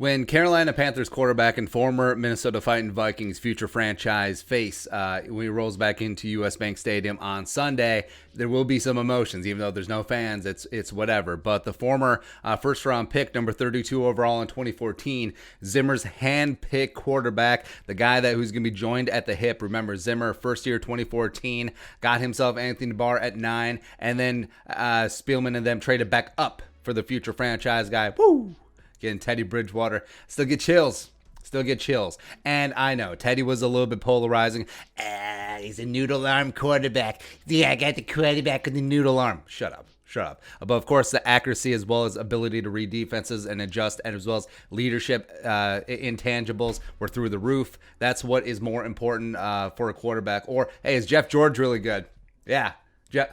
When Carolina Panthers quarterback and former Minnesota Vikings future franchise face, when he rolls back into US Bank Stadium on Sunday, there will be some emotions, even though there's no fans, it's whatever. But the former first-round pick, number 32 overall in 2014, Zimmer's hand-picked quarterback, the guy who's going to be joined at the hip. Remember, Zimmer, first year 2014, got himself Anthony Barr at 9, and then Spielman and them traded back up for the future franchise guy. Woo! Getting Teddy Bridgewater. Still get chills. And I know Teddy was a little bit polarizing. He's a noodle arm quarterback. Yeah, I got the quarterback with the noodle arm. Shut up. But of course, the accuracy as well as ability to read defenses and adjust, and as well as leadership intangibles were through the roof. That's what is more important for a quarterback. Or, hey, is Jeff George really good? Yeah.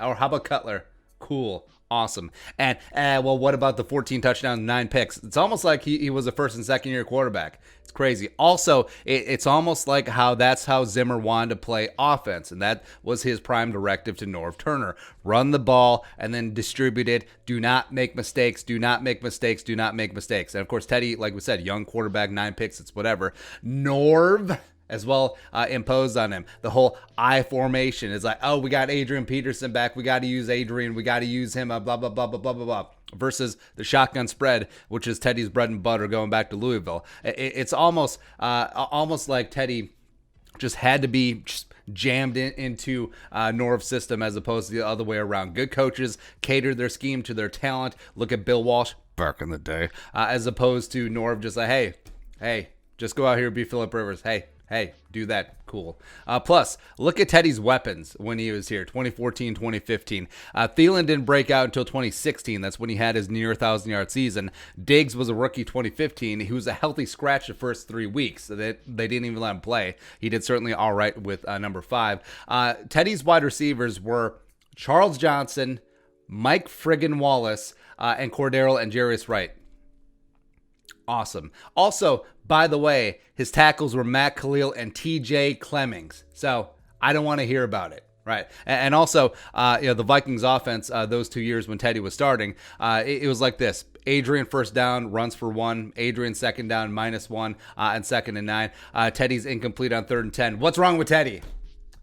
Or how about Cutler? Cool. Awesome. And, well, what about the 14 touchdowns, 9 picks? It's almost like he was a first and second year quarterback. It's crazy. Also, it's almost like that's how Zimmer wanted to play offense, and that was his prime directive to Norv Turner. Run the ball and then distribute it. Do not make mistakes. And, of course, Teddy, like we said, young quarterback, 9 picks, it's whatever. Norv as well imposed on him. The whole I formation is like, oh, we got Adrian Peterson back. We got to use Adrian. We got to use him, blah, blah, blah, blah, blah, blah, blah. Versus the shotgun spread, which is Teddy's bread and butter going back to Louisville. It's almost like Teddy just had to be jammed into Norv's system as opposed to the other way around. Good coaches cater their scheme to their talent. Look at Bill Walsh back in the day, as opposed to Norv just like, hey, just go out here and be Phillip Rivers. Hey, do that. Cool. Plus, look at Teddy's weapons when he was here, 2014, 2015. Thielen didn't break out until 2016. That's when he had his near 1,000-yard season. Diggs was a rookie 2015. He was a healthy scratch the first 3 weeks. So they didn't even let him play. He did certainly all right with number 5. Teddy's wide receivers were Charles Johnson, Mike friggin' Wallace, and Cordero and Jarius Wright. Awesome. Also, by the way, his tackles were Matt Khalil and TJ Clemmings. So I don't want to hear about it. Right. And also, the Vikings offense, those 2 years when Teddy was starting, it was like this. Adrian first down, runs for 1. Adrian second down, -1, and second and 9. Teddy's incomplete on 3rd and 10. What's wrong with Teddy?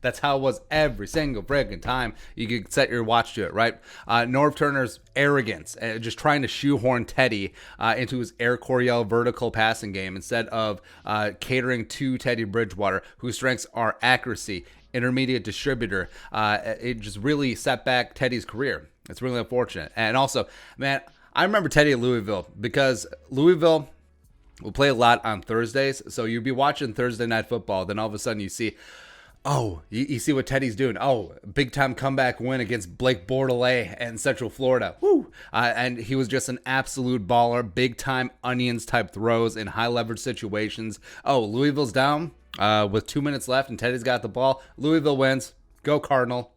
That's how it was every single friggin' time. You could set your watch to it, right? Norv Turner's arrogance, just trying to shoehorn Teddy into his Air Coryell vertical passing game instead of catering to Teddy Bridgewater, whose strengths are accuracy, intermediate distributor. It just really set back Teddy's career. It's really unfortunate. And also, man, I remember Teddy at Louisville because Louisville will play a lot on Thursdays. So you'd be watching Thursday Night Football, then all of a sudden you see, oh, you see what Teddy's doing. Oh, big-time comeback win against Blake Bordelais and Central Florida. Woo! And he was just an absolute baller. Big-time onions-type throws in high-leverage situations. Oh, Louisville's down with 2 minutes left, and Teddy's got the ball. Louisville wins. Go Cardinal.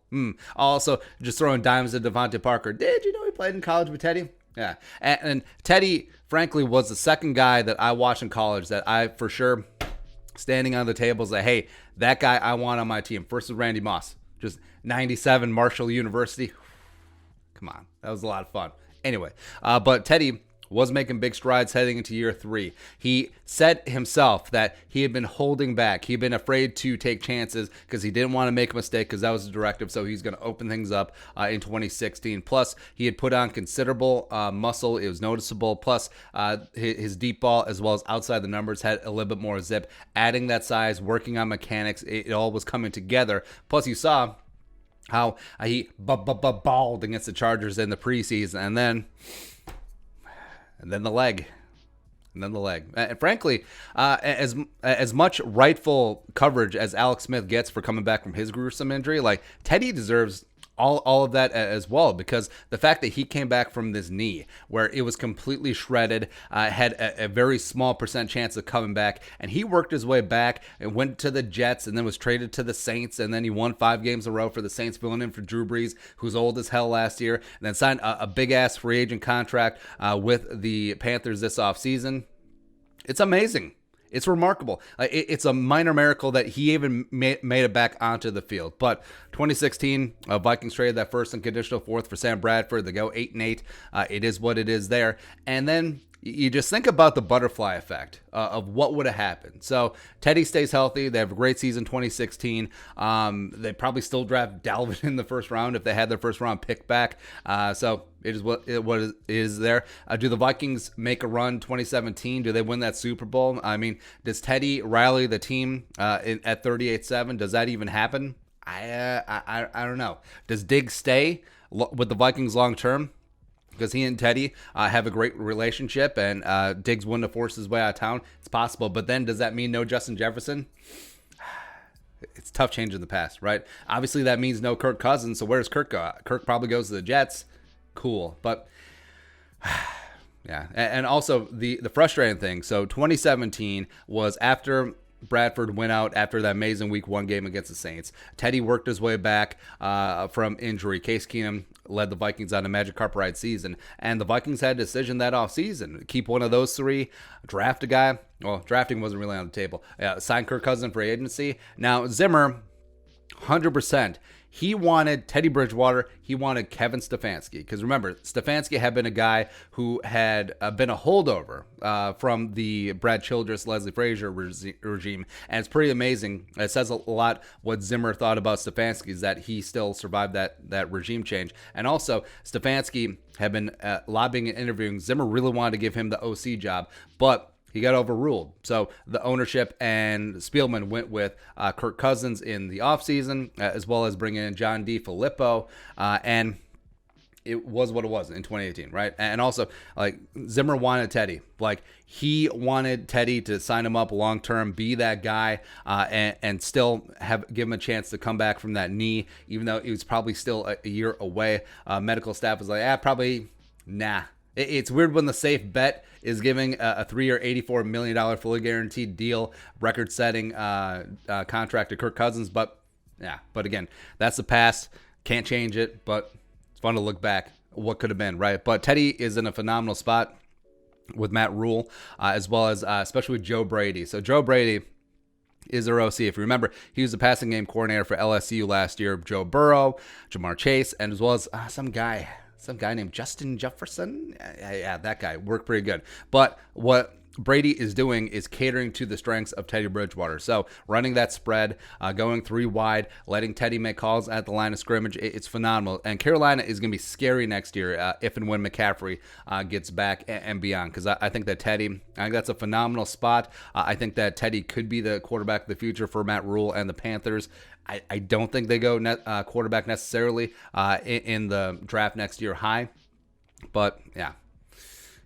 Also, just throwing dimes at Devontae Parker. Did you know he played in college with Teddy? Yeah. And Teddy, frankly, was the second guy that I watched in college that I, for sure, standing on the table, like, hey, that guy I want on my team. First was Randy Moss, just 97 Marshall University. Come on, that was a lot of fun. Anyway, but Teddy was making big strides heading into year 3. He said himself that he had been holding back. He'd been afraid to take chances because he didn't want to make a mistake because that was the directive. So he's going to open things up in 2016. Plus, he had put on considerable muscle. It was noticeable. Plus, his deep ball as well as outside the numbers had a little bit more zip. Adding that size, working on mechanics, it all was coming together. Plus, you saw how he balled against the Chargers in the preseason. And then the leg. And frankly, as much rightful coverage as Alex Smith gets for coming back from his gruesome injury, like Teddy deserves all of that as well, because the fact that he came back from this knee where it was completely shredded, had a very small percent chance of coming back, and he worked his way back and went to the Jets and then was traded to the Saints, and then he won 5 games in a row for the Saints, filling in for Drew Brees, who's old as hell last year, and then signed a big-ass free agent contract with the Panthers this offseason. It's amazing. It's remarkable. It's a minor miracle that he even made it back onto the field. But 2016, Vikings traded that first and conditional 4th for Sam Bradford. They go 8-8. It is what it is there. And then you just think about the butterfly effect of what would have happened. So Teddy stays healthy. They have a great season 2016. They probably still draft Dalvin in the first round if they had their first round pick back. So it is what it is there. Do the Vikings make a run 2017? Do they win that Super Bowl? I mean, does Teddy rally the team at 38-7? Does that even happen? I don't know. Does Diggs stay with the Vikings long term? Because he and Teddy have a great relationship, and Diggs wouldn't have forced his way out of town. It's possible. But then does that mean no Justin Jefferson? It's tough changing the past, right? Obviously, that means no Kirk Cousins. So where does Kirk go? Kirk probably goes to the Jets. Cool. But yeah. And also the frustrating thing. So 2017 was after Bradford went out after that amazing Week 1 game against the Saints. Teddy worked his way back from injury. Case Keenum led the Vikings on a Magic Carpet Ride season. And the Vikings had a decision that offseason. Keep one of those three, draft a guy. Well, drafting wasn't really on the table. Sign Kirk Cousins for agency. Now, Zimmer, 100%. He wanted Teddy Bridgewater. He wanted Kevin Stefanski. Because remember, Stefanski had been a guy who had been a holdover from the Brad Childress, Leslie Frazier regime. And it's pretty amazing. It says a lot what Zimmer thought about Stefanski, is that he still survived that regime change. And also, Stefanski had been lobbying and interviewing. Zimmer really wanted to give him the OC job, but he got overruled. So the ownership and Spielman went with Kirk Cousins in the offseason, as well as bringing in John DeFilippo. And it was what it was in 2018, right? And also, like, Zimmer wanted Teddy. Like, he wanted Teddy to sign him up long-term, be that guy, and still give him a chance to come back from that knee, even though he was probably still a year away. Medical staff was like, probably, nah. It's weird when the safe bet is giving a 3-year, $84 million fully guaranteed deal, record-setting contract to Kirk Cousins. But yeah, but again, that's the past. Can't change it, but it's fun to look back what could have been, right? But Teddy is in a phenomenal spot with Matt Rule, as well as especially with Joe Brady. So Joe Brady is their OC. If you remember, he was the passing game coordinator for LSU last year. Joe Burrow, Jamar Chase, and as well as some guy named Justin Jefferson. Yeah, that guy worked pretty good. But what Brady is doing is catering to the strengths of Teddy Bridgewater. So running that spread, going 3 wide, letting Teddy make calls at the line of scrimmage, it's phenomenal. And Carolina is going to be scary next year if and when McCaffrey gets back and beyond. Because I think that's a phenomenal spot. I think that Teddy could be the quarterback of the future for Matt Rule and the Panthers. I don't think they go quarterback necessarily in the draft next year high. But yeah,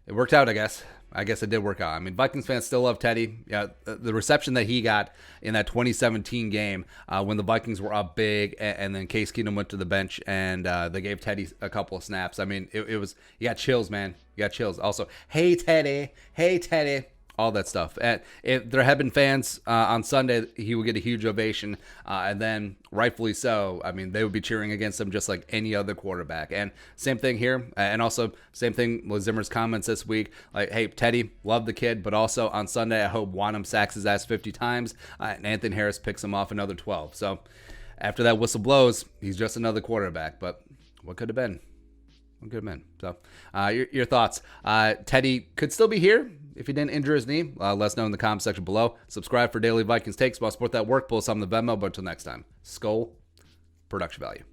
it worked out, I guess. I guess it did work out. I mean, Vikings fans still love Teddy. Yeah, the reception that he got in that 2017 game when the Vikings were up big, and then Case Keenum went to the bench, and they gave Teddy a couple of snaps. I mean, it was, you got chills, man. You got chills. Also, hey, Teddy. All that stuff. And if there had been fans on Sunday, he would get a huge ovation, and then rightfully so. I mean, they would be cheering against him just like any other quarterback. And same thing here, and also same thing with Zimmer's comments this week. Like, hey, Teddy, love the kid, but also on Sunday, I hope Wanham sacks his ass 50 times, and Anthony Harris picks him off another 12. So after that whistle blows, he's just another quarterback. But what could have been? Good man. So, your thoughts? Teddy could still be here if he didn't injure his knee. Let us know in the comment section below. Subscribe for daily Vikings takes. While support that work, pull some of the Venmo. But until next time, Skull Production Value.